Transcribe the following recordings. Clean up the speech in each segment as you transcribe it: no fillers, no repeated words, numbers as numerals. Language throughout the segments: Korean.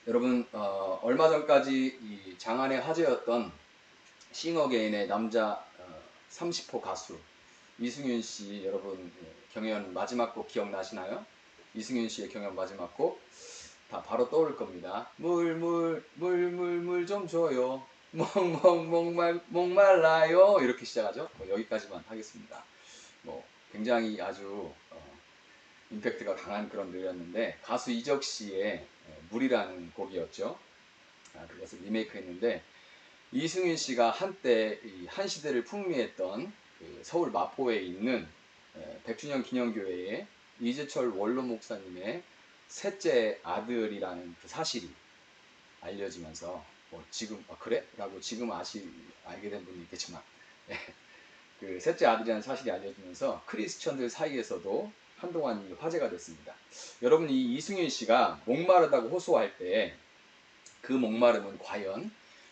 여러분 얼마 전까지 이 장안의 화제였던 싱어게인의 남자 30호 가수 이승윤 씨 여러분 경연 마지막 곡 기억나시나요? 이승윤 씨의 경연 마지막 곡 다 바로 떠오를 겁니다. 물 좀 줘요. 목말라요. 이렇게 시작하죠. 여기까지만 하겠습니다. 굉장히 아주 임팩트가 강한 그런 노래였는데 가수 이적 씨의 물이라는 곡이었죠. 그것을 리메이크했는데 이승윤 씨가 한때 한 시대를 풍미했던 그 서울 마포에 있는 백주년 기념교회의 이재철 원로 목사님의 셋째 아들이라는 그 사실이 알려지면서 지금 그래? 라고 지금 알게 된 분이 있겠지만 그 셋째 아들이라는 사실이 알려지면서 크리스천들 사이에서도 한동안 화제가 됐습니다. 여러분 이 이승윤 씨가 목마르다고 호소할 때 그 목마름은 과연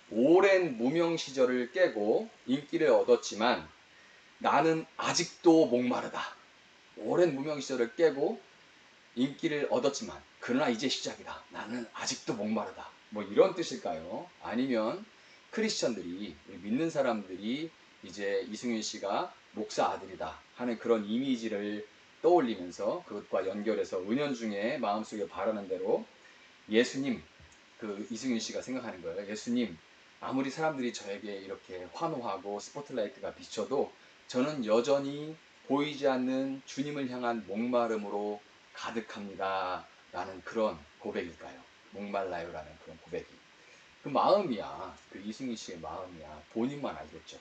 오랜 무명 시절을 깨고 인기를 얻었지만 나는 아직도 목마르다. 오랜 무명 시절을 깨고 인기를 얻었지만 그러나 이제 시작이다. 나는 아직도 목마르다. 이런 뜻일까요? 아니면 크리스천들이 믿는 사람들이 이제 이승윤 씨가 목사 아들이다 하는 그런 이미지를 떠올리면서 그것과 연결해서 은연중에 마음속에 바라는 대로 예수님, 그 이승윤 씨가 생각하는 거예요. 예수님, 아무리 사람들이 저에게 이렇게 환호하고 스포트라이트가 비춰도 저는 여전히 보이지 않는 주님을 향한 목마름으로 가득합니다. 라는 그런 고백일까요? 목말라요 라는 그런 고백이. 그 마음이야. 그 이승윤 씨의 마음이야. 본인만 알겠죠.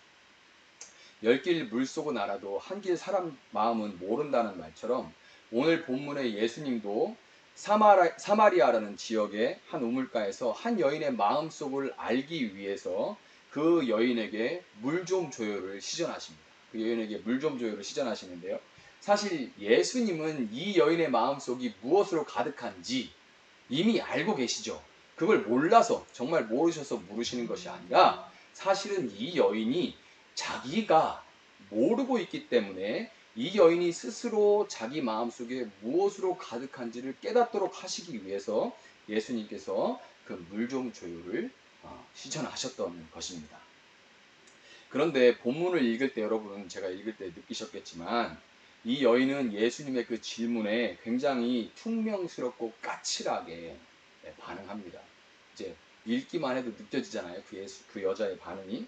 열 길 물속은 알아도 한 길 사람 마음은 모른다는 말처럼 오늘 본문의 예수님도 사마리아라는 지역의 한 우물가에서 한 여인의 마음속을 알기 위해서 그 여인에게 물 좀 줘요를 시전하십니다. 그 여인에게 물 좀 줘요를 시전하시는데요. 사실 예수님은 이 여인의 마음속이 무엇으로 가득한지 이미 알고 계시죠. 그걸 몰라서 정말 모르셔서 물으시는 것이 아니라 사실은 이 여인이 자기가 모르고 있기 때문에 이 여인이 스스로 자기 마음속에 무엇으로 가득한지를 깨닫도록 하시기 위해서 예수님께서 그 물 좀 줘요를 시전하셨던 것입니다. 그런데 본문을 읽을 때 여러분 제가 읽을 때 느끼셨겠지만 이 여인은 예수님의 그 질문에 굉장히 퉁명스럽고 까칠하게 반응합니다. 이제 읽기만 해도 느껴지잖아요. 그 여자의 반응이.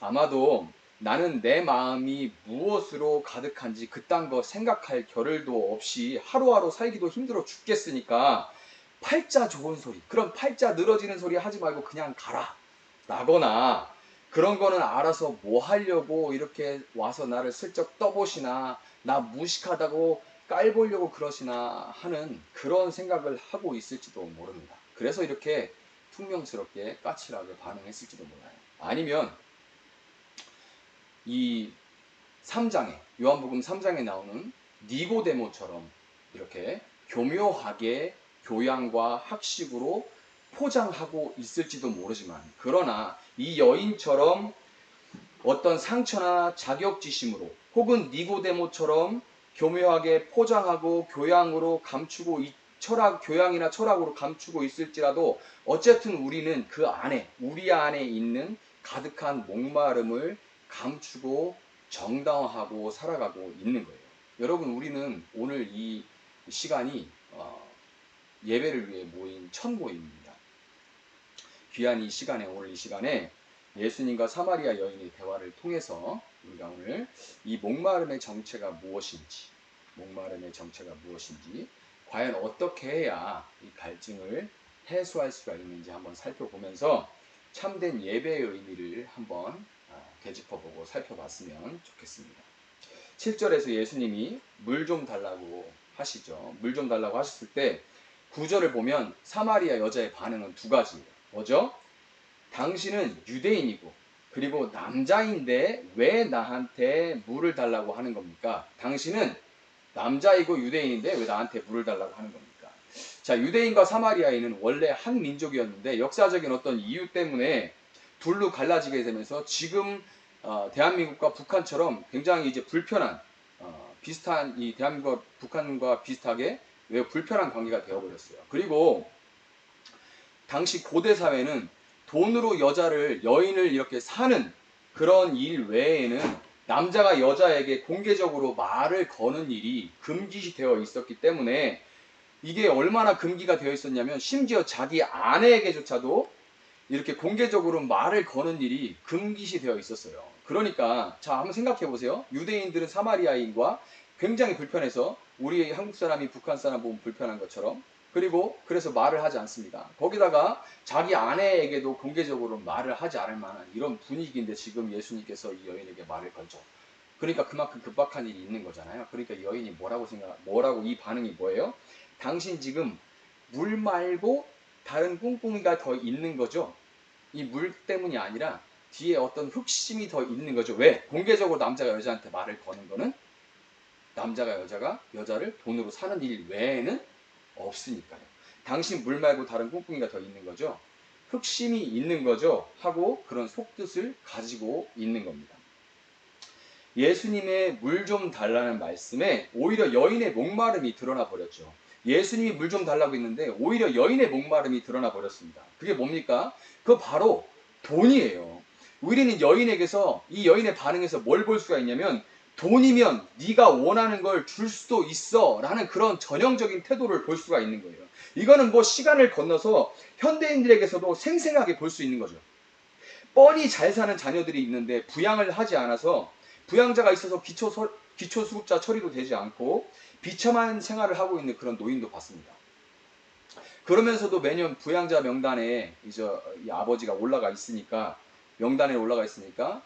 아마도 나는 내 마음이 무엇으로 가득한지 그딴 거 생각할 겨를도 없이 하루하루 살기도 힘들어 죽겠으니까 팔자 좋은 소리, 그런 팔자 늘어지는 소리 하지 말고 그냥 가라. 라거나 그런 거는 알아서 뭐 하려고 이렇게 와서 나를 슬쩍 떠보시나 나 무식하다고 깔보려고 그러시나 하는 그런 생각을 하고 있을지도 모릅니다. 그래서 이렇게 퉁명스럽게 까칠하게 반응했을지도 몰라요. 아니면 이 3장에 요한복음 3장에 나오는 니고데모처럼 이렇게 교묘하게 교양과 학식으로 포장하고 있을지도 모르지만 그러나 이 여인처럼 어떤 상처나 자격지심으로 혹은 니고데모처럼 교묘하게 포장하고 교양으로 감추고 교양이나 철학으로 감추고 있을지라도 어쨌든 우리는 그 안에 우리 안에 있는 가득한 목마름을 감추고 정당화하고 살아가고 있는 거예요. 여러분 우리는 오늘 이 시간이 예배를 위해 모인 천모임입니다. 귀한 이 시간에 오늘 이 시간에 예수님과 사마리아 여인의 대화를 통해서 우리가 오늘 이 목마름의 정체가 무엇인지 과연 어떻게 해야 이 갈증을 해소할 수가 있는지 한번 살펴보면서 참된 예배의 의미를 한번 되짚어보고 살펴봤으면 좋겠습니다. 7절에서 예수님이 물 좀 달라고 하시죠. 물 좀 달라고 하셨을 때 9절을 보면 사마리아 여자의 반응은 두 가지예요. 뭐죠? 당신은 유대인이고 그리고 남자인데 왜 나한테 물을 달라고 하는 겁니까? 당신은 남자이고 유대인인데 왜 나한테 물을 달라고 하는 겁니까? 자, 유대인과 사마리아인은 원래 한 민족이었는데 역사적인 어떤 이유 때문에 둘로 갈라지게 되면서 지금 대한민국과 북한처럼 굉장히 이제 불편한 비슷한 이 대한민국과 북한과 비슷하게 매우 불편한 관계가 되어버렸어요. 그리고 당시 고대 사회는 돈으로 여인을 이렇게 사는 그런 일 외에는 남자가 여자에게 공개적으로 말을 거는 일이 금기되어 있었기 때문에 이게 얼마나 금기가 되어 있었냐면 심지어 자기 아내에게조차도 이렇게 공개적으로 말을 거는 일이 금기시되어 있었어요. 그러니까 자 한번 생각해 보세요. 유대인들은 사마리아인과 굉장히 불편해서 우리 한국 사람이 북한 사람 보면 불편한 것처럼 그리고 그래서 말을 하지 않습니다. 거기다가 자기 아내에게도 공개적으로 말을 하지 않을 만한 이런 분위기인데 지금 예수님께서 이 여인에게 말을 걸죠. 그러니까 그만큼 급박한 일이 있는 거잖아요. 그러니까 이 여인이 뭐라고 이 반응이 뭐예요? 당신 지금 물 말고 다른 꿍꿍이가 더 있는 거죠? 이 물 때문이 아니라 뒤에 어떤 흑심이 더 있는 거죠. 왜? 공개적으로 남자가 여자한테 말을 거는 거는 남자가 여자를 돈으로 사는 일 외에는 없으니까요. 당신 물 말고 다른 꿍꿍이가 더 있는 거죠. 흑심이 있는 거죠. 하고 그런 속뜻을 가지고 있는 겁니다. 예수님의 물 좀 달라는 말씀에 오히려 여인의 목마름이 드러나 버렸죠. 예수님이 물 좀 달라고 했는데 오히려 여인의 목마름이 드러나 버렸습니다. 그게 뭡니까? 그거 바로 돈이에요. 우리는 이 여인의 반응에서 뭘 볼 수가 있냐면 돈이면 네가 원하는 걸 줄 수도 있어 라는 그런 전형적인 태도를 볼 수가 있는 거예요. 이거는 뭐 시간을 건너서 현대인들에게서도 생생하게 볼 수 있는 거죠. 뻔히 잘 사는 자녀들이 있는데 부양을 하지 않아서 부양자가 있어서 기초수급자 처리도 되지 않고 비참한 생활을 하고 있는 그런 노인도 봤습니다. 그러면서도 매년 부양자 명단에 이제 이 아버지가 명단에 올라가 있으니까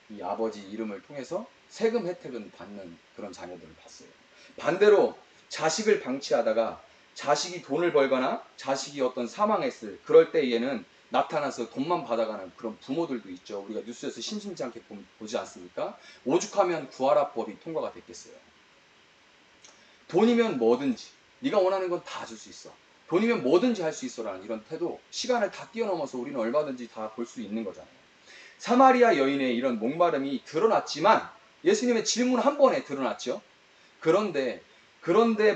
이 아버지 이름을 통해서 세금 혜택은 받는 그런 자녀들을 봤어요. 반대로 자식을 방치하다가 자식이 돈을 벌거나 자식이 어떤 사망했을 그럴 때에는 나타나서 돈만 받아가는 그런 부모들도 있죠. 우리가 뉴스에서 심심치 않게 보지 않습니까? 오죽하면 구하라법이 통과가 됐겠어요. 돈이면 뭐든지 네가 원하는 건 다 줄 수 있어. 돈이면 뭐든지 할 수 있어라는 이런 태도, 시간을 다 뛰어넘어서 우리는 얼마든지 다 볼 수 있는 거잖아요. 사마리아 여인의 이런 목마름이 드러났지만 예수님의 질문 한 번에 드러났죠. 그런데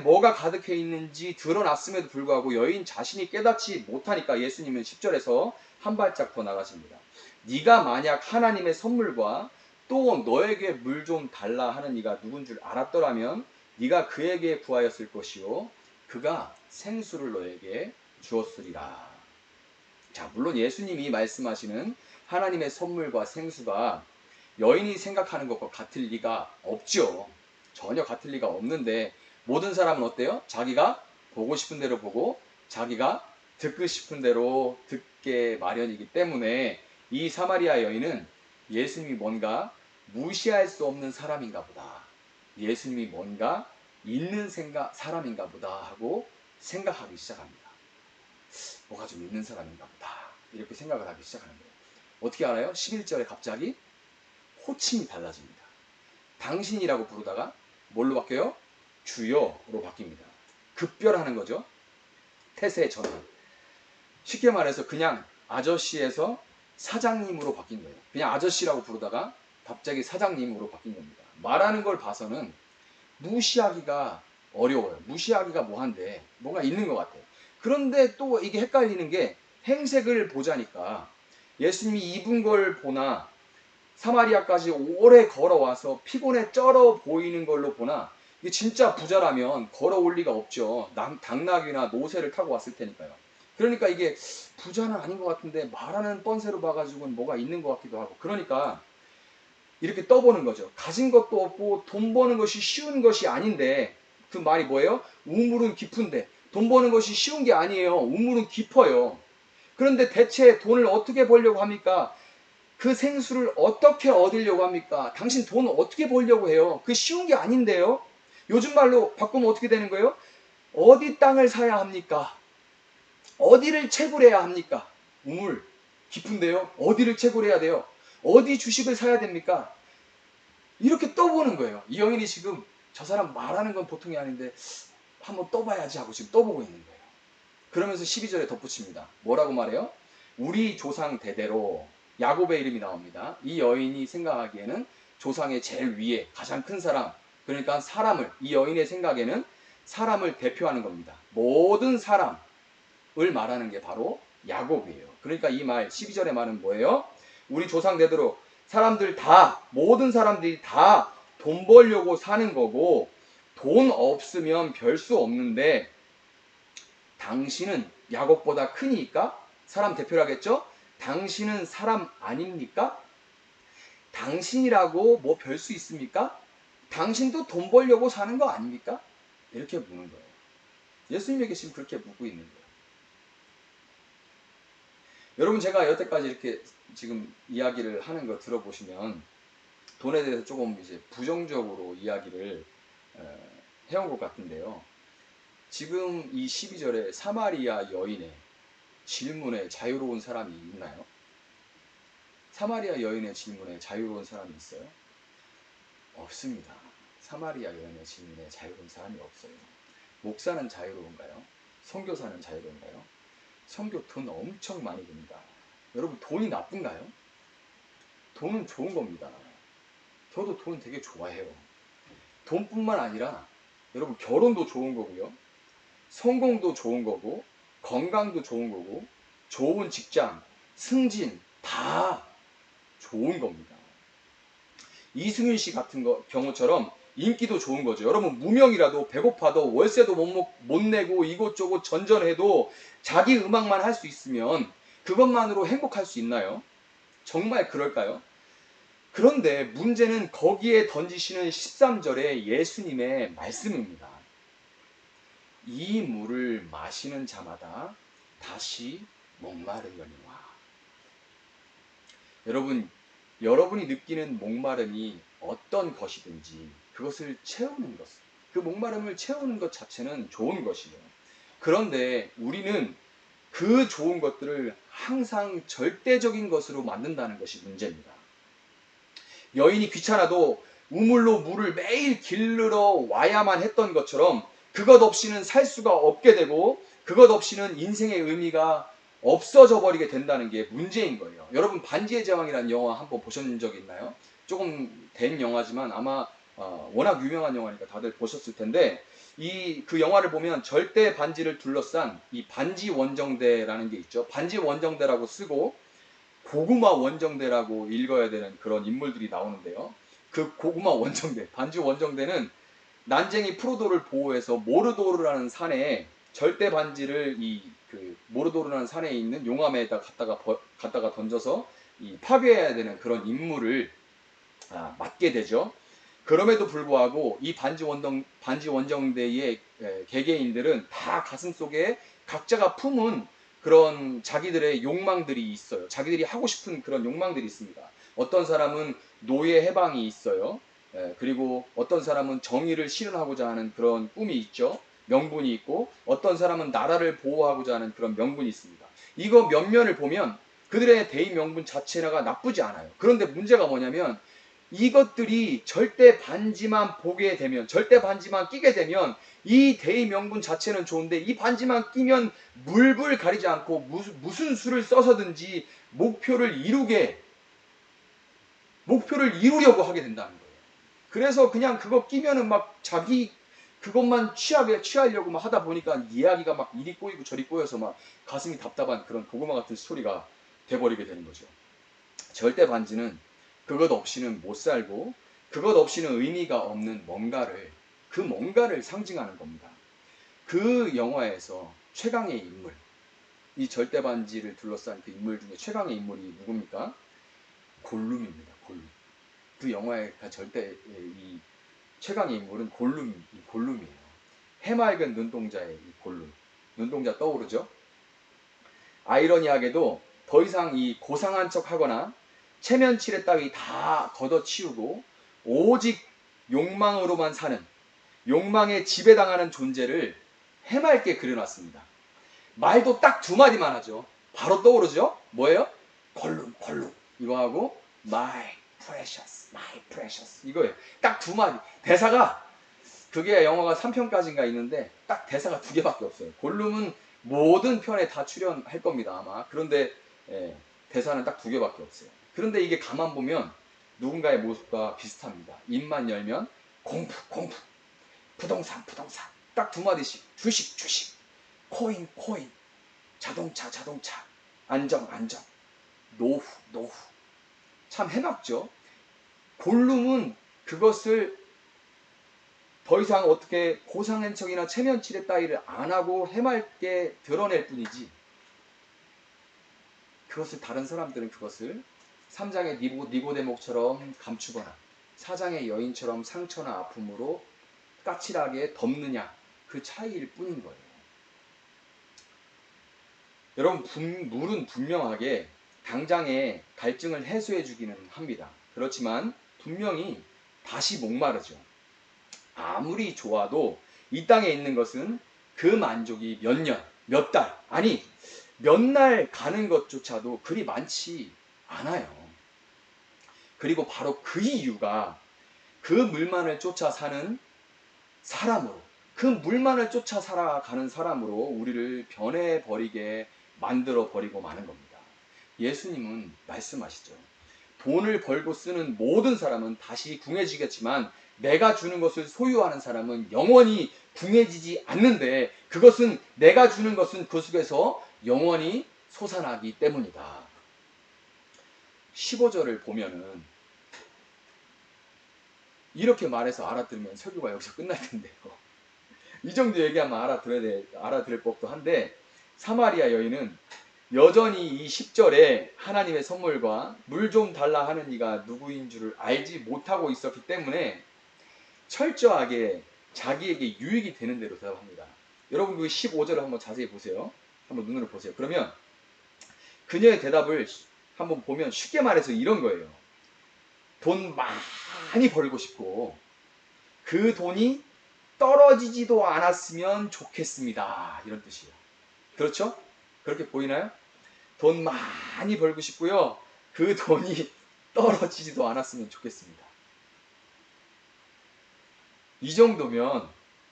뭐가 가득해 있는지 드러났음에도 불구하고 여인 자신이 깨닫지 못하니까 예수님은 10절에서 한 발짝 더 나가십니다. 네가 만약 하나님의 선물과 또 너에게 물 좀 달라 하는 이가 누군 줄 알았더라면 네가 그에게 구하였을 것이요 그가 생수를 너에게 주었으리라. 자, 물론 예수님이 말씀하시는 하나님의 선물과 생수가 여인이 생각하는 것과 같을 리가 없죠. 전혀 같을 리가 없는데 모든 사람은 어때요? 자기가 보고 싶은 대로 보고 자기가 듣고 싶은 대로 듣게 마련이기 때문에 이 사마리아 여인은 예수님이 뭔가 무시할 수 없는 사람인가 보다. 예수님이 뭔가 있는 사람인가 보다 하고 생각하기 시작합니다. 뭐가 좀 있는 사람인가 보다. 이렇게 생각을 하기 시작하는 거예요. 어떻게 알아요? 11절에 갑자기 호칭이 달라집니다. 당신이라고 부르다가 뭘로 바뀌어요? 주여로 바뀝니다. 급별하는 거죠. 태세 전환. 쉽게 말해서 그냥 아저씨에서 사장님으로 바뀐 거예요. 그냥 아저씨라고 부르다가 갑자기 사장님으로 바뀐 겁니다. 말하는 걸 봐서는 무시하기가 어려워요. 무시하기가 뭐한데 뭐가 있는 것 같아요. 그런데 또 이게 헷갈리는 게 행색을 보자니까 예수님이 입은 걸 보나 사마리아까지 오래 걸어와서 피곤에 쩔어 보이는 걸로 보나 이게 진짜 부자라면 걸어올 리가 없죠. 당나귀나 노새를 타고 왔을 테니까요. 그러니까 이게 부자는 아닌 것 같은데 말하는 뻔세로 봐가지고는 뭐가 있는 것 같기도 하고 그러니까 이렇게 떠보는 거죠. 가진 것도 없고 돈 버는 것이 쉬운 것이 아닌데 그 말이 뭐예요? 우물은 깊은데 돈 버는 것이 쉬운 게 아니에요. 우물은 깊어요. 그런데 대체 돈을 어떻게 벌려고 합니까? 그 생수를 어떻게 얻으려고 합니까? 당신 돈을 어떻게 벌려고 해요? 그게 쉬운 게 아닌데요. 요즘 말로 바꾸면 어떻게 되는 거예요? 어디 땅을 사야 합니까? 어디를 채굴해야 합니까? 우물 깊은데요. 어디를 채굴해야 돼요? 어디 주식을 사야 됩니까? 이렇게 떠보는 거예요. 이 여인이 지금 저 사람 말하는 건 보통이 아닌데 한번 떠봐야지 하고 지금 떠보고 있는 거예요. 그러면서 12절에 덧붙입니다. 뭐라고 말해요? 우리 조상 대대로 야곱의 이름이 나옵니다. 이 여인이 생각하기에는 조상의 제일 위에 가장 큰 사람, 그러니까 이 여인의 생각에는 사람을 대표하는 겁니다. 모든 사람, 말하는 게 바로 야곱이에요. 그러니까 이 말 12절의 말은 뭐예요? 우리 조상대대로 사람들 다, 모든 사람들이 다 돈 벌려고 사는 거고, 돈 없으면 별 수 없는데 당신은 야곱보다 크니까 사람 대표라겠죠? 당신은 사람 아닙니까? 당신이라고 뭐 별 수 있습니까? 당신도 돈 벌려고 사는 거 아닙니까? 이렇게 묻는 거예요. 예수님에게 지금 그렇게 묻고 있는 거예요. 여러분, 제가 여태까지 이렇게 지금 이야기를 하는 거 들어보시면 돈에 대해서 조금 이제 부정적으로 이야기를 해온 것 같은데요. 지금 이 12절에 사마리아 여인의 질문에 자유로운 사람이 있나요? 사마리아 여인의 질문에 자유로운 사람이 있어요? 없습니다. 사마리아 여인의 질문에 자유로운 사람이 없어요. 목사는 자유로운가요? 선교사는 자유로운가요? 선교 돈 엄청 많이 듭니다. 여러분, 돈이 나쁜가요? 돈은 좋은 겁니다. 저도 돈 되게 좋아해요. 돈뿐만 아니라 여러분, 결혼도 좋은 거고요. 성공도 좋은 거고, 건강도 좋은 거고, 좋은 직장, 승진 다 좋은 겁니다. 이승윤 씨 같은 경우처럼 인기도 좋은 거죠. 여러분, 무명이라도 배고파도 월세도 못 내고 이곳저곳 전전해도 자기 음악만 할 수 있으면 그것만으로 행복할 수 있나요? 정말 그럴까요? 그런데 문제는 거기에 던지시는 13절의 예수님의 말씀입니다. 이 물을 마시는 자마다 다시 목마르려니와. 여러분이 느끼는 목마름이 어떤 것이든지 그것을 채우는 것, 그 목마름을 채우는 것 자체는 좋은 것이에요. 그런데 우리는 그 좋은 것들을 항상 절대적인 것으로 만든다는 것이 문제입니다. 여인이 귀찮아도 우물로 물을 매일 길르러 와야만 했던 것처럼 그것 없이는 살 수가 없게 되고 그것 없이는 인생의 의미가 없어져 버리게 된다는 게 문제인 거예요. 여러분, 반지의 제왕이라는 영화 한번 보신 적 있나요? 조금 된 영화지만 아마 워낙 유명한 영화니까 다들 보셨을 텐데 그 영화를 보면 절대 반지를 둘러싼 이 반지 원정대라는 게 있죠. 반지 원정대라고 쓰고 고구마 원정대라고 읽어야 되는 그런 인물들이 나오는데요. 그 고구마 원정대, 반지 원정대는 난쟁이 프로도를 보호해서 모르도르라는 산에 절대 반지를 그 모르도르라는 산에 있는 용암에다 갖다가 던져서 파괴해야 되는 그런 임무를 맡게 되죠. 그럼에도 불구하고 이 반지 원정대의 개개인들은 다 가슴속에 각자가 품은 그런 자기들의 욕망들이 있어요. 자기들이 하고 싶은 그런 욕망들이 있습니다. 어떤 사람은 노예 해방이 있어요. 그리고 어떤 사람은 정의를 실현하고자 하는 그런 꿈이 있죠. 명분이 있고, 어떤 사람은 나라를 보호하고자 하는 그런 명분이 있습니다. 이거 면면을 보면 그들의 대의 명분 자체가 나쁘지 않아요. 그런데 문제가 뭐냐면 이것들이 절대 반지만 보게 되면, 절대 반지만 끼게 되면 이 대의 명분 자체는 좋은데 이 반지만 끼면 물불 가리지 않고 무슨 수를 써서든지 목표를 이루려고 하게 된다는 거예요. 그래서 그냥 그거 끼면은 막 자기 그것만 취하려고 막 하다 보니까 이야기가 막 이리 꼬이고 저리 꼬여서 막 가슴이 답답한 그런 고구마 같은 스토리가 돼버리게 되는 거죠. 절대 반지는 그것 없이는 못 살고 그것 없이는 의미가 없는 그 뭔가를 상징하는 겁니다. 그 영화에서 최강의 인물, 이 절대 반지를 둘러싼 그 인물 중에 최강의 인물이 누굽니까? 골룸입니다. 골룸. 그 영화의 이 최강의 인물은 골룸이에요. 해맑은 눈동자의 이 골룸. 눈동자 떠오르죠? 아이러니하게도 더 이상 이 고상한 척 하거나 체면치레 따위 다 걷어치우고 오직 욕망으로만 사는, 욕망에 지배당하는 존재를 해맑게 그려놨습니다. 말도 딱 두 마디만 하죠. 바로 떠오르죠? 뭐예요? 골룸. 이거 하고 my precious 이거예요. 딱 두 마디. 대사가 그게 영화가 3편까지인가 있는데 딱 대사가 두 개밖에 없어요. 골룸은 모든 편에 다 출연할 겁니다, 아마. 그런데 대사는 딱 두 개밖에 없어요. 그런데 이게 가만 보면 누군가의 모습과 비슷합니다. 입만 열면 공부, 부동산, 딱 두 마디씩, 주식, 코인. 자동차, 안정, 노후. 참 해맑죠. 골룸은 그것을 더 이상 어떻게 고상한척이나 체면치레 따위를 안 하고 해맑게 드러낼 뿐이지, 그것을 다른 사람들은 그것을 3장의 니고데목처럼 감추거나 4장의 여인처럼 상처나 아픔으로 까칠하게 덮느냐, 그 차이일 뿐인 거예요. 여러분, 물은 분명하게 당장의 갈증을 해소해 주기는 합니다. 그렇지만 분명히 다시 목마르죠. 아무리 좋아도 이 땅에 있는 것은 그 만족이 몇 년, 몇 달, 아니 몇 날 가는 것조차도 그리 많지 않아요. 그리고 바로 그 이유가 그 물만을 쫓아 사는 사람으로, 그 물만을 쫓아 살아가는 사람으로 우리를 변해버리게 만들어버리고 마는 겁니다. 예수님은 말씀하시죠. 돈을 벌고 쓰는 모든 사람은 다시 궁해지겠지만 내가 주는 것을 소유하는 사람은 영원히 궁해지지 않는데, 그것은 내가 주는 것은 그 속에서 영원히 솟아나기 때문이다. 15절을 보면은 이렇게 말해서 알아들으면 설교가 여기서 끝날 텐데요. 이 정도 얘기하면 알아들을 법도 한데, 사마리아 여인은 여전히 이 10절에 하나님의 선물과 물 좀 달라 하는 이가 누구인 줄을 알지 못하고 있었기 때문에 철저하게 자기에게 유익이 되는 대로 대답합니다. 여러분, 그 15절을 한번 자세히 보세요. 한번 눈으로 보세요. 그러면 그녀의 대답을 한번 보면 쉽게 말해서 이런 거예요. 돈 많이 벌고 싶고 그 돈이 떨어지지도 않았으면 좋겠습니다. 이런 뜻이에요. 그렇죠? 그렇게 보이나요? 돈 많이 벌고 싶고요. 그 돈이 떨어지지도 않았으면 좋겠습니다. 이 정도면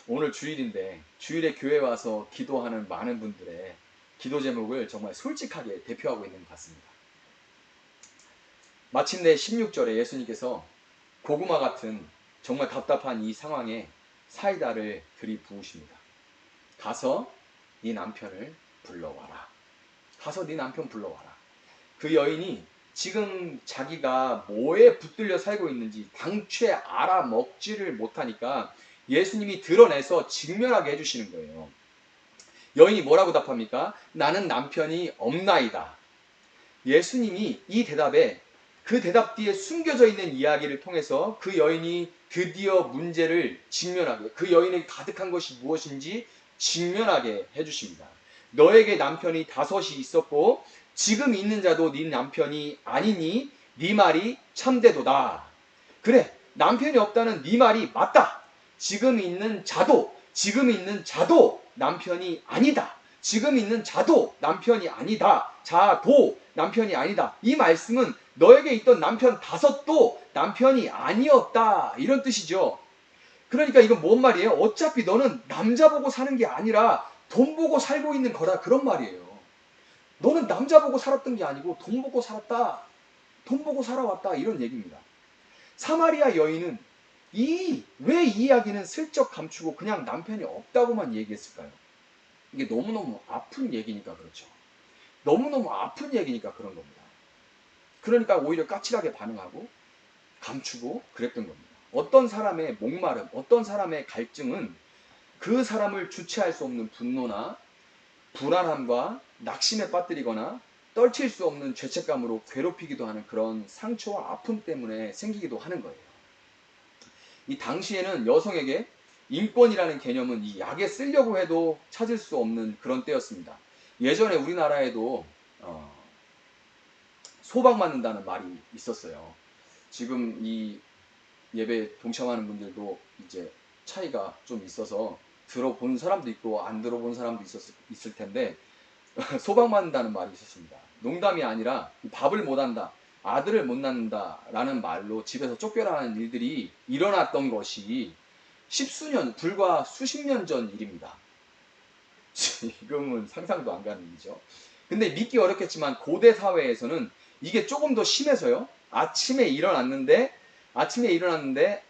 오늘 주일인데 주일에 교회 와서 기도하는 많은 분들의 기도 제목을 정말 솔직하게 대표하고 있는 것 같습니다. 마침내 16절에 예수님께서 고구마 같은 정말 답답한 이 상황에 사이다를 들이부으십니다. 가서 네 남편을 불러와라. 가서 네 남편 불러와라. 그 여인이 지금 자기가 뭐에 붙들려 살고 있는지 당최 알아먹지를 못하니까 예수님이 드러내서 직면하게 해주시는 거예요. 여인이 뭐라고 답합니까? 나는 남편이 없나이다. 예수님이 이 대답에, 그 대답 뒤에 숨겨져 있는 이야기를 통해서 그 여인이 드디어 문제를 직면하게, 그 여인에게 가득한 것이 무엇인지 직면하게 해주십니다. 너에게 남편이 5이 있었고 지금 있는 자도 네 남편이 아니니 네 말이 참되도다. 그래, 남편이 없다는 네 말이 맞다. 지금 있는 자도 남편이 아니다. 지금 있는 자도 남편이 아니다. 자도 남편이 아니다. 이 말씀은 너에게 있던 남편 5도 남편이 아니었다. 이런 뜻이죠. 그러니까 이건 뭔 말이에요? 어차피 너는 남자 보고 사는 게 아니라 돈 보고 살고 있는 거다. 그런 말이에요. 너는 남자 보고 살았던 게 아니고 돈 보고 살았다. 돈 보고 살아왔다. 이런 얘기입니다. 사마리아 여인은 왜 이 이야기는 슬쩍 감추고 그냥 남편이 없다고만 얘기했을까요? 이게 너무너무 아픈 얘기니까 그렇죠. 너무너무 아픈 얘기니까 그런 겁니다. 그러니까 오히려 까칠하게 반응하고 감추고 그랬던 겁니다. 어떤 사람의 목마름, 어떤 사람의 갈증은 그 사람을 주체할 수 없는 분노나 불안함과 낙심에 빠뜨리거나 떨칠 수 없는 죄책감으로 괴롭히기도 하는 그런 상처와 아픔 때문에 생기기도 하는 거예요. 이 당시에는 여성에게 인권이라는 개념은 이 약에 쓰려고 해도 찾을 수 없는 그런 때였습니다. 예전에 우리나라에도 소방맞는다는 말이 있었어요. 지금 이 예배 동참하는 분들도 이제 차이가 좀 있어서 들어본 사람도 있고 안 들어본 사람도 있을 텐데 소방맞는다는 말이 있었습니다. 농담이 아니라 밥을 못한다, 아들을 못 낳는다 라는 말로 집에서 쫓겨나는 일들이 일어났던 것이 불과 수십 년 전 일입니다. 지금은 상상도 안 가는 일이죠. 근데 믿기 어렵겠지만 고대 사회에서는 이게 조금 더 심해서요. 아침에 일어났는데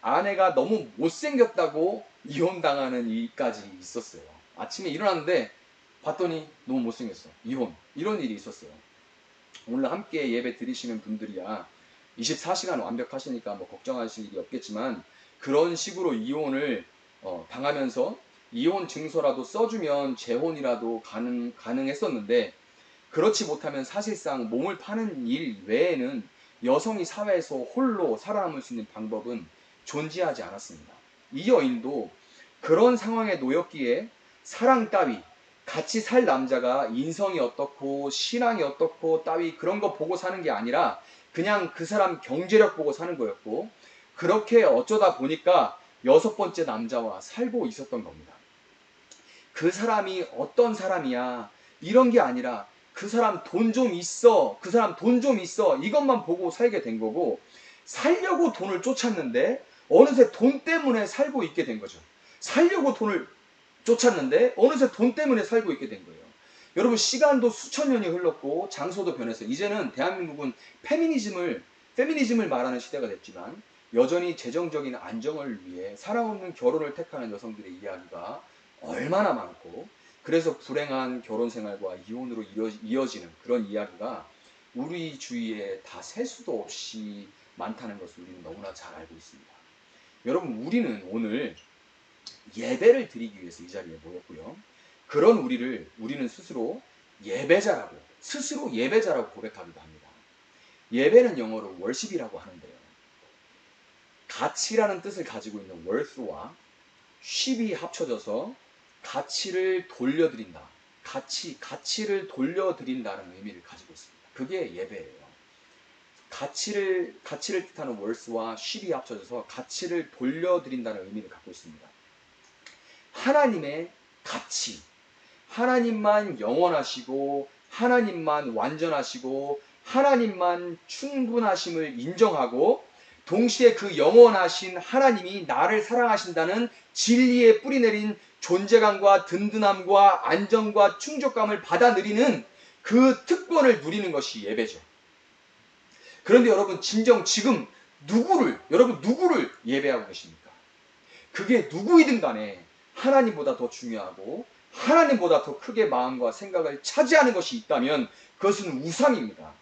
아내가 너무 못생겼다고 이혼당하는 일까지 있었어요. 아침에 일어났는데 봤더니 너무 못생겼어. 이혼. 이런 일이 있었어요. 오늘 함께 예배 드리시는 분들이야 24시간 완벽하시니까 뭐 걱정하실 일이 없겠지만, 그런 식으로 이혼을 당하면서 이혼 증서라도 써주면 재혼이라도 가능했었는데, 그렇지 못하면 사실상 몸을 파는 일 외에는 여성이 사회에서 홀로 살아남을 수 있는 방법은 존재하지 않았습니다. 이 여인도 그런 상황에 놓였기에 사랑 따위, 같이 살 남자가 인성이 어떻고 신앙이 어떻고 따위 그런 거 보고 사는 게 아니라 그냥 그 사람 경제력 보고 사는 거였고, 그렇게 어쩌다 보니까 6번째 남자와 살고 있었던 겁니다. 그 사람이 어떤 사람이야 이런 게 아니라 그 사람 돈 좀 있어, 그 사람 돈 좀 있어, 이것만 보고 살게 된 거고, 살려고 돈을 쫓았는데 어느새 돈 때문에 살고 있게 된 거죠. 살려고 돈을 쫓았는데 어느새 돈 때문에 살고 있게 된 거예요. 여러분, 시간도 수천 년이 흘렀고 장소도 변해서 이제는 대한민국은 페미니즘을 말하는 시대가 됐지만, 여전히 재정적인 안정을 위해 사랑 없는 결혼을 택하는 여성들의 이야기가 얼마나 많고, 그래서 불행한 결혼 생활과 이혼으로 이어지는 그런 이야기가 우리 주위에 다 셀 수도 없이 많다는 것을 우리는 너무나 잘 알고 있습니다. 여러분, 우리는 오늘 예배를 드리기 위해서 이 자리에 모였고요. 그런 우리는 스스로 예배자라고 고백하기도 합니다. 예배는 영어로 worship이라고 하는데요. 가치라는 뜻을 가지고 있는 worth와 ship이 합쳐져서 가치를 돌려드린다. 가치를 돌려드린다는 의미를 가지고 있습니다. 그게 예배예요. 가치를 뜻하는 worth와 ship이 합쳐져서 가치를 돌려드린다는 의미를 갖고 있습니다. 하나님의 가치, 하나님만 영원하시고 하나님만 완전하시고 하나님만 충분하심을 인정하고, 동시에 그 영원하신 하나님이 나를 사랑하신다는 진리에 뿌리내린 존재감과 든든함과 안정과 충족감을 받아 누리는 그 특권을 누리는 것이 예배죠. 그런데 여러분, 진정 지금 여러분 누구를 예배하고 계십니까? 그게 누구이든 간에 하나님보다 더 중요하고 하나님보다 더 크게 마음과 생각을 차지하는 것이 있다면 그것은 우상입니다.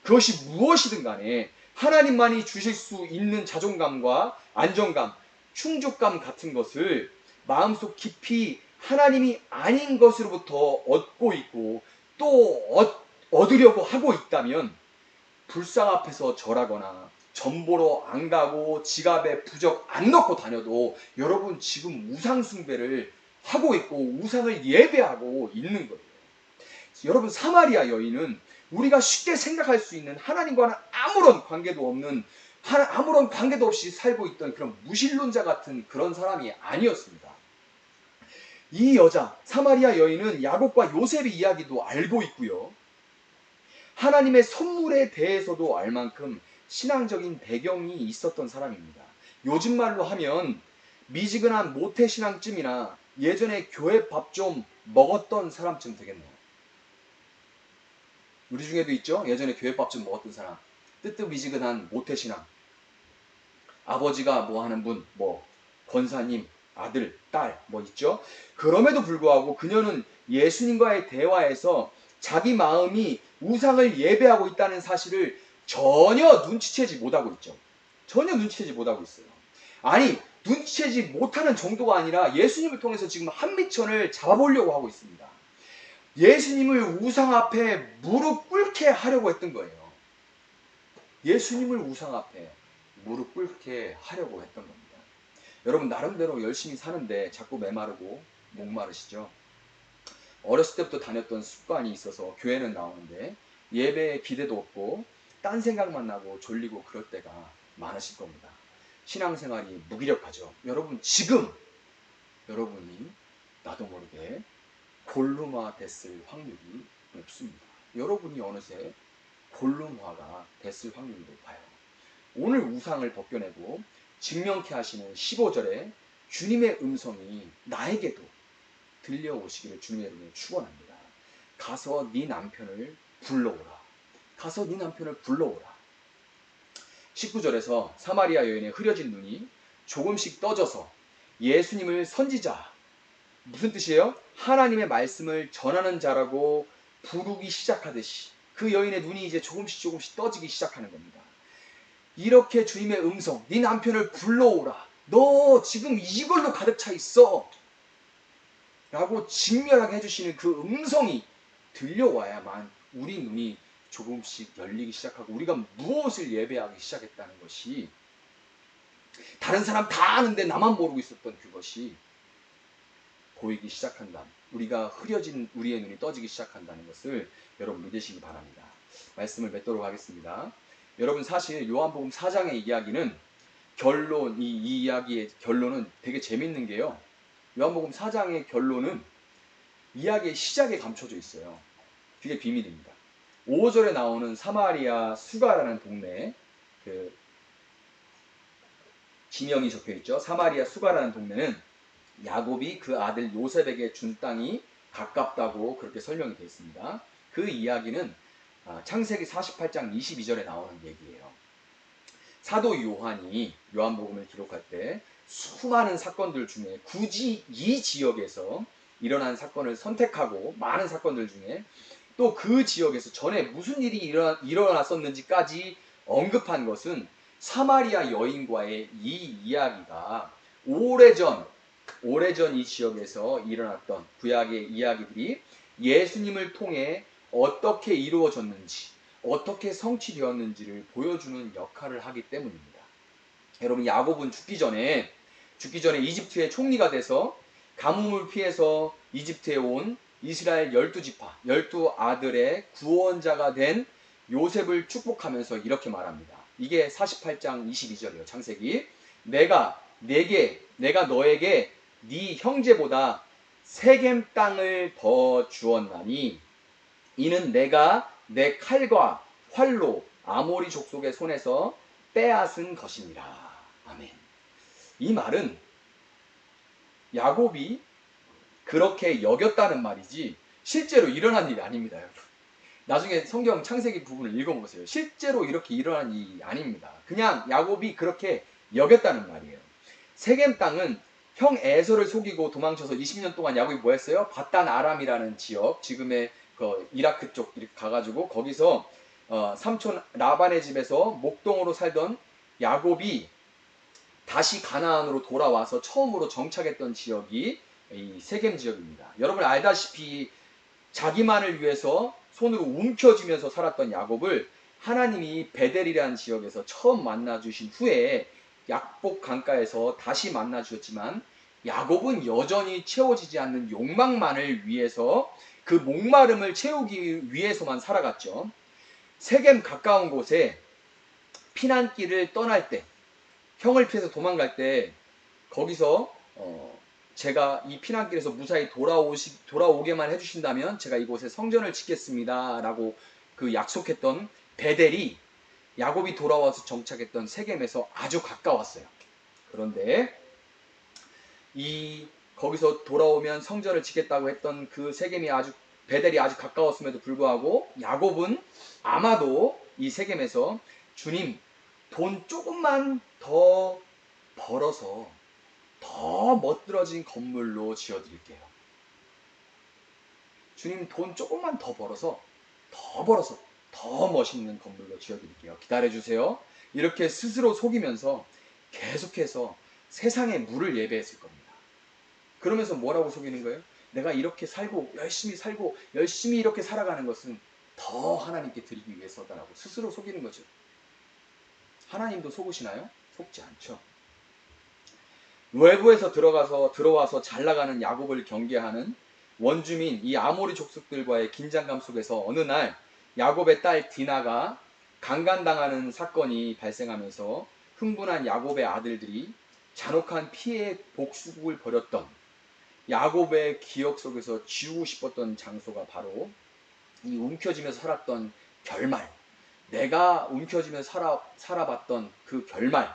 그것이 무엇이든 간에 하나님만이 주실 수 있는 자존감과 안정감, 충족감 같은 것을 마음속 깊이 하나님이 아닌 것으로부터 얻고 있고 또 얻으려고 하고 있다면, 불상 앞에서 절하거나 전보러 안 가고 지갑에 부적 안 넣고 다녀도 여러분 지금 우상 숭배를 하고 있고 우상을 예배하고 있는 거예요. 여러분, 사마리아 여인은 우리가 쉽게 생각할 수 있는 하나님과는 아무런 관계도 없이 살고 있던 그런 무신론자 같은 그런 사람이 아니었습니다. 이 여자 사마리아 여인은 야곱과 요셉의 이야기도 알고 있고요, 하나님의 선물에 대해서도 알 만큼 신앙적인 배경이 있었던 사람입니다. 요즘 말로 하면 미지근한 모태신앙쯤이나 예전에 교회 밥 좀 먹었던 사람쯤 되겠네요. 우리 중에도 있죠? 예전에 교회 밥 좀 먹었던 사람. 뜨뜻미지근한 모태신앙. 아버지가 뭐 하는 분, 권사님, 아들, 딸, 있죠? 그럼에도 불구하고 그녀는 예수님과의 대화에서 자기 마음이 우상을 예배하고 있다는 사실을 전혀 눈치채지 못하고 있죠. 전혀 눈치채지 못하고 있어요. 아니, 눈치채지 못하는 정도가 아니라 예수님을 통해서 지금 한미천을 잡아보려고 하고 있습니다. 예수님을 우상 앞에 무릎 꿇게 하려고 했던 거예요. 예수님을 우상 앞에 무릎 꿇게 하려고 했던 겁니다. 여러분, 나름대로 열심히 사는데 자꾸 메마르고 목마르시죠? 어렸을 때부터 다녔던 습관이 있어서 교회는 나오는데 예배에 기대도 없고 딴 생각만 나고 졸리고 그럴 때가 많으실 겁니다. 신앙생활이 무기력하죠. 여러분, 지금 여러분이 나도 모르게 골룸화 됐을 확률이 높습니다. 여러분이 어느새 골룸화가 됐을 확률이 높아요. 오늘 우상을 벗겨내고 직명케 하시는 15절에 주님의 음성이 나에게도 들려오시기를 주님의 이름으로 축원합니다. 가서 네 남편을 불러오라. 가서 네 남편을 불러오라. 19절에서 사마리아 여인의 흐려진 눈이 조금씩 떠져서 예수님을 선지자, 무슨 뜻이에요? 하나님의 말씀을 전하는 자라고 부르기 시작하듯이 그 여인의 눈이 이제 조금씩 떠지기 시작하는 겁니다. 이렇게 주님의 음성, 네 남편을 불러오라. 너 지금 이걸로 가득 차 있어. 라고 직면하게 해주시는 그 음성이 들려와야만 우리 눈이 조금씩 열리기 시작하고 우리가 무엇을 예배하기 시작했다는 것이, 다른 사람 다 아는데 나만 모르고 있었던 그것이 보이기 시작한다. 우리가 흐려진 우리의 눈이 떠지기 시작한다는 것을 여러분 믿으시기 바랍니다. 말씀을 맺도록 하겠습니다. 여러분, 사실 요한복음 4장의 이야기는 이 이야기의 결론은 되게 재밌는 게요. 요한복음 4장의 결론은 이야기의 시작에 감춰져 있어요. 그게 비밀입니다. 5절에 나오는 사마리아 수가라는 동네, 그 지명이 적혀있죠. 사마리아 수가라는 동네는 야곱이 그 아들 요셉에게 준 땅이 가깝다고 그렇게 설명이 되어 있습니다. 그 이야기는 창세기 48장 22절에 나오는 얘기예요. 사도 요한이 요한복음을 기록할 때 수많은 사건들 중에 굳이 이 지역에서 일어난 사건을 선택하고, 많은 사건들 중에 또 그 지역에서 전에 무슨 일이 일어났었는지까지 언급한 것은 사마리아 여인과의 이 이야기가 오래전 이 지역에서 일어났던 구약의 이야기들이 예수님을 통해 어떻게 이루어졌는지, 어떻게 성취되었는지를 보여주는 역할을 하기 때문입니다. 여러분, 야곱은 죽기 전에 이집트의 총리가 돼서 가뭄을 피해서 이집트에 온 이스라엘 12지파, 12아들의 구원자가 된 요셉을 축복하면서 이렇게 말합니다. 이게 48장 22절이에요. 창세기. 내가 너에게 네 형제보다 세겜 땅을 더 주었나니 이는 내가 내 칼과 활로 아모리 족속의 손에서 빼앗은 것이니라. 아멘. 이 말은 야곱이 그렇게 여겼다는 말이지 실제로 일어난 일이 아닙니다. 여러분, 나중에 성경 창세기 부분을 읽어보세요. 실제로 이렇게 일어난 일이 아닙니다. 그냥 야곱이 그렇게 여겼다는 말이에요. 세겜 땅은 형 에서를 속이고 도망쳐서 20년 동안 야곱이 뭐 했어요? 바단 아람이라는 지역, 지금의 그 이라크 쪽 이렇게 가가지고 거기서 삼촌 라반의 집에서 목동으로 살던 야곱이 다시 가나안으로 돌아와서 처음으로 정착했던 지역이 이 세겜 지역입니다. 여러분 알다시피 자기만을 위해서 손으로 움켜쥐면서 살았던 야곱을 하나님이 베델이라는 지역에서 처음 만나주신 후에 약복 강가에서 다시 만나주셨지만, 야곱은 여전히 채워지지 않는 욕망만을 위해서 그 목마름을 채우기 위해서만 살아갔죠. 세겜 가까운 곳에 피난길을 떠날 때, 형을 피해서 도망갈 때 거기서 제가 이 피난길에서 무사히 돌아오게만 해주신다면 제가 이곳에 성전을 짓겠습니다 라고 그 약속했던 베델이 야곱이 돌아와서 정착했던 세겜에서 아주 가까웠어요. 그런데 거기서 돌아오면 성전을 짓겠다고 했던 그 세겜이 베델이 아주 가까웠음에도 불구하고 야곱은 아마도 이 세겜에서 주님, 돈 조금만 더 벌어서 더 멋들어진 건물로 지어드릴게요. 주님, 돈 조금만 더 벌어서 더 멋있는 건물로 지어드릴게요. 기다려주세요. 이렇게 스스로 속이면서 계속해서 세상의 물을 예배했을 겁니다. 그러면서 뭐라고 속이는 거예요? 내가 이렇게 열심히 이렇게 살아가는 것은 더 하나님께 드리기 위해서다라고 스스로 속이는 거죠. 하나님도 속으시나요? 속지 않죠. 외부에서 들어와서 잘 나가는 야곱을 경계하는 원주민 이 아모리 족속들과의 긴장감 속에서 어느 날 야곱의 딸 디나가 강간당하는 사건이 발생하면서 흥분한 야곱의 아들들이 잔혹한 피해 복수를 벌였던, 야곱의 기억 속에서 지우고 싶었던 장소가 바로 이 움켜쥐면서 살았던 결말, 내가 움켜쥐면서 살아봤던 그 결말,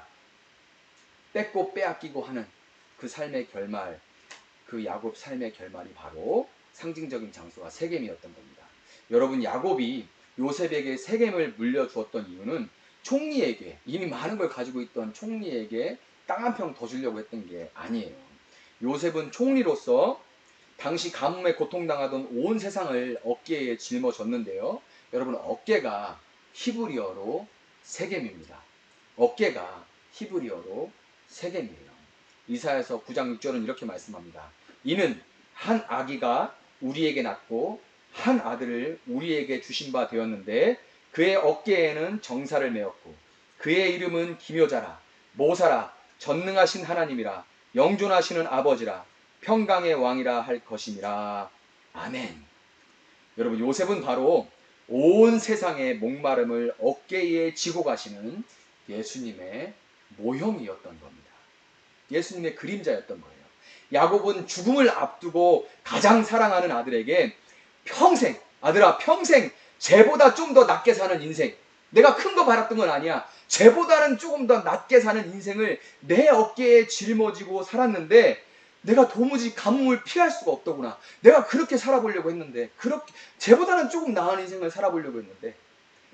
뺏고 빼앗기고 하는 그 삶의 결말, 그 야곱 삶의 결말이 바로 상징적인 장소가 세겜이었던 겁니다. 여러분, 야곱이 요셉에게 세겜을 물려주었던 이유는 총리에게, 이미 많은 걸 가지고 있던 총리에게 땅 한 평 더 주려고 했던 게 아니에요. 요셉은 총리로서 당시 가뭄에 고통당하던 온 세상을 어깨에 짊어졌는데요. 여러분, 어깨가 히브리어로 세겜입니다. 어깨가 히브리어로 세겜이에요. 이사야서 9장 6절은 이렇게 말씀합니다. 이는 한 아기가 우리에게 낳고 한 아들을 우리에게 주신 바 되었는데 그의 어깨에는 정사를 메었고 그의 이름은 기묘자라 모사라 전능하신 하나님이라 영존하시는 아버지라 평강의 왕이라 할 것임이라. 아멘. 여러분, 요셉은 바로 온 세상의 목마름을 어깨에 지고 가시는 예수님의 모형이었던 겁니다. 예수님의 그림자였던 거예요. 야곱은 죽음을 앞두고 가장 사랑하는 아들에게 평생, 아들아 평생 쟤보다 좀 더 낮게 사는 인생, 내가 큰 거 바랐던 건 아니야, 쟤보다는 조금 더 낮게 사는 인생을 내 어깨에 짊어지고 살았는데 내가 도무지 가뭄을 피할 수가 없더구나. 내가 그렇게 살아보려고 했는데, 그렇게 쟤보다는 조금 나은 인생을 살아보려고 했는데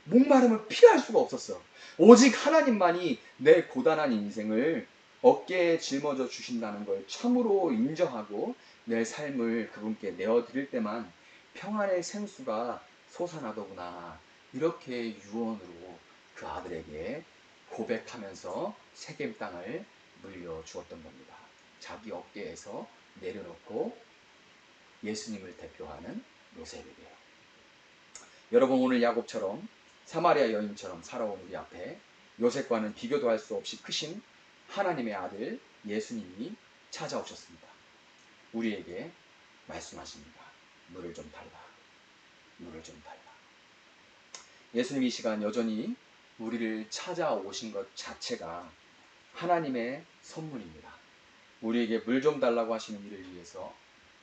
목마름을 피할 수가 없었어. 오직 하나님만이 내 고단한 인생을 어깨에 짊어져 주신다는 걸 참으로 인정하고 내 삶을 그분께 내어드릴 때만 평안의 생수가 솟아나더구나. 이렇게 유언으로 그 아들에게 고백하면서 세겜 땅을 물려주었던 겁니다. 자기 어깨에서 내려놓고 예수님을 대표하는 요셉에게요. 여러분, 오늘 야곱처럼 사마리아 여인처럼 살아온 우리 앞에 요셉과는 비교도 할 수 없이 크신 하나님의 아들 예수님이 찾아오셨습니다. 우리에게 말씀하십니다. 물을 좀 달라. 물을 좀 달라. 예수님 이 시간 여전히 우리를 찾아오신 것 자체가 하나님의 선물입니다. 우리에게 물 좀 달라고 하시는 이를 위해서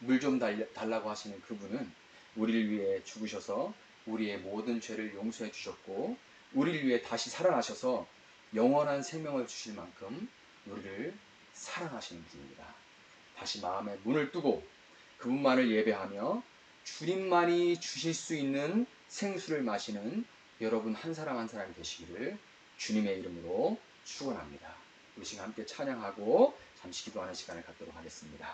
물 좀 달라고 하시는 그분은 우리를 위해 죽으셔서 우리의 모든 죄를 용서해 주셨고 우리를 위해 다시 살아나셔서 영원한 생명을 주실 만큼 우리를 사랑하시는 분입니다. 다시 마음의 문을 뜨고 그분만을 예배하며 주님만이 주실 수 있는 생수를 마시는 여러분 한 사람 한 사람 되시기를 주님의 이름으로 축원합니다. 우리 시간 함께 찬양하고 잠시 기도하는 시간을 갖도록 하겠습니다.